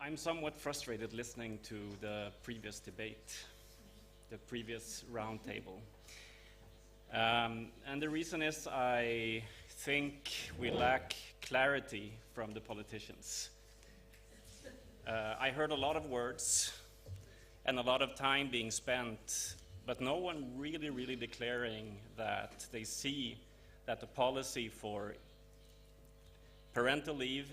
I'm somewhat frustrated listening to the previous debate, the previous roundtable. And the reason is I think we lack clarity from the politicians. I heard a lot of words and a lot of time being spent, but no one really declaring that they see that the policy for parental leave,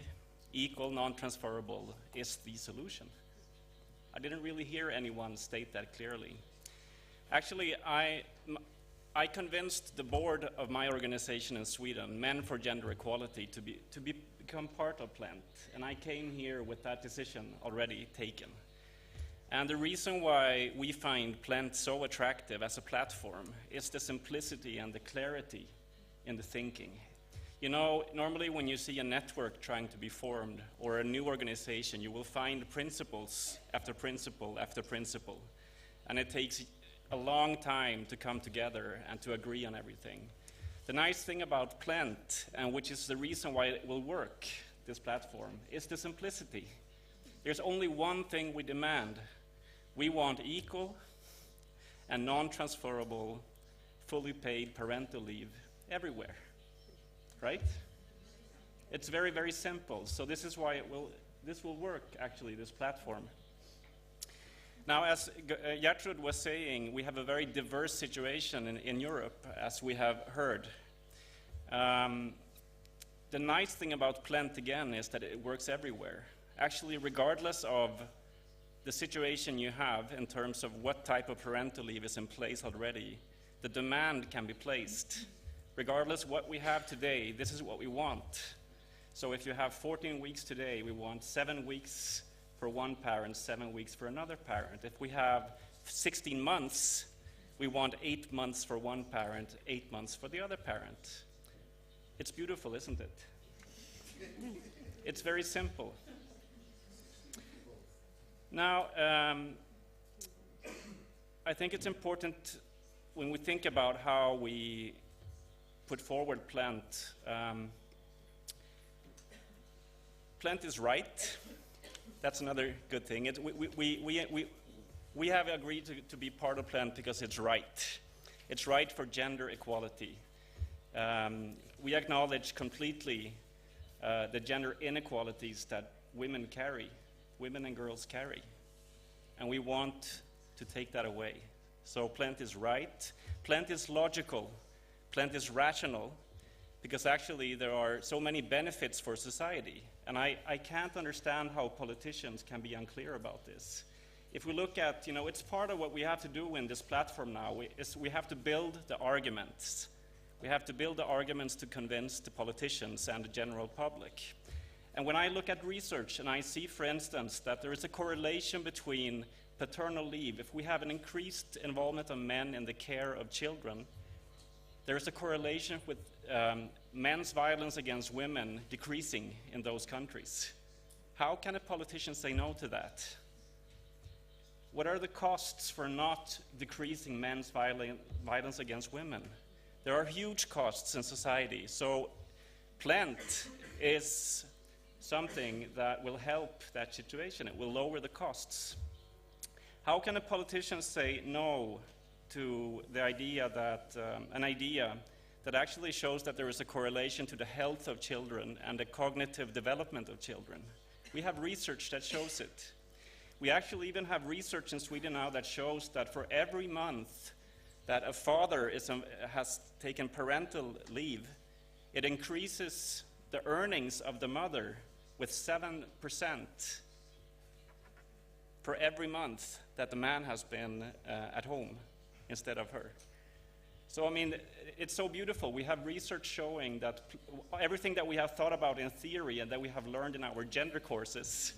equal, non-transferable, is the solution. I didn't really hear anyone state that clearly. Actually, I convinced the board of my organization in Sweden, Men for Gender Equality, to become part of PLENT, and I came here with that decision already taken. And the reason why we find PLENT so attractive as a platform is the simplicity and the clarity in the thinking. You know, normally when you see a network trying to be formed or a new organization, you will find principles after principle after principle. And it takes a long time to come together and to agree on everything. The nice thing about PLENT, and which is the reason why it will work, this platform, is the simplicity. There's only one thing we demand. We want equal and non-transferable, fully paid parental leave everywhere. Right? It's very simple. So this is why this will work, actually, this platform. Now, as Gertrud was saying, we have a very diverse situation in Europe, as we have heard. The nice thing about PLENT, again, is that it works everywhere. Actually, regardless of the situation you have in terms of what type of parental leave is in place already, the demand can be placed. Regardless what we have today, this is what we want. So if you have 14 weeks today, we want 7 weeks for one parent, 7 weeks for another parent. If we have 16 months, we want 8 months for one parent, 8 months for the other parent. It's beautiful, isn't it? It's very simple. Now, I think it's important when we think about how we put forward PLENT. PLENT is right. That's another good thing. We have agreed to be part of PLENT because it's right. It's right for gender equality. We acknowledge completely the gender inequalities that women and girls carry. And we want to take that away. So PLENT is right. PLENT is logical. PLENT is rational, because actually there are so many benefits for society. And I can't understand how politicians can be unclear about this. If we look at, it's part of what we have to do in this platform now, we have to build the arguments. We have to build the arguments to convince the politicians and the general public. And when I look at research and I see, for instance, that there is a correlation between paternal leave, if we have an increased involvement of men in the care of children, there is a correlation with men's violence against women decreasing in those countries. How can a politician say no to that? What are the costs for not decreasing men's violence against women? There are huge costs in society. So PLENT is something that will help that situation. It will lower the costs. How can a politician say no to the idea that, an idea that actually shows that there is a correlation to the health of children and the cognitive development of children? We have research that shows it. We actually even have research in Sweden now that shows that for every month that a father has taken parental leave, it increases the earnings of the mother with 7% for every month that the man has been at home instead of her. So, I mean, it's so beautiful. We have research showing that everything that we have thought about in theory and that we have learned in our gender courses,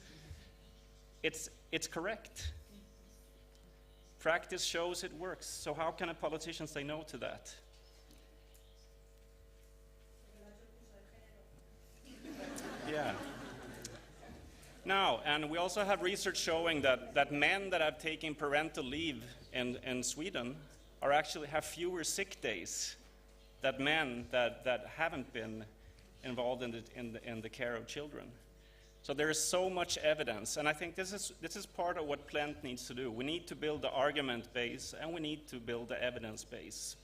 it's correct. Practice shows it works. So how can a politician say no to that? Yeah. Now, and we also have research showing that men that have taken parental leave in Sweden actually have fewer sick days than men that haven't been involved in the care of children. So there is so much evidence, and I think this is part of what PLENT needs to do. We need to build the argument base, and we need to build the evidence base.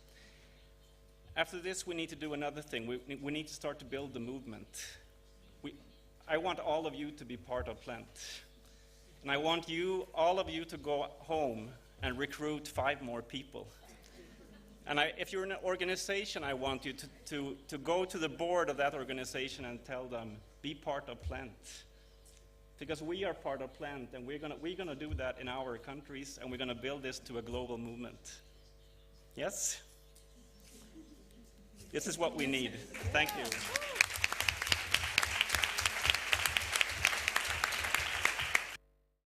After this, we need to do another thing. We need to start to build the movement. I want all of you to be part of PLENT. And I want all of you to go home and recruit 5 more people. And if you're in an organization, I want you to go to the board of that organization and tell them, be part of PLENT. Because we are part of PLENT, and we're gonna do that in our countries, and we're gonna build this to a global movement. Yes? This is what we need. Thank you.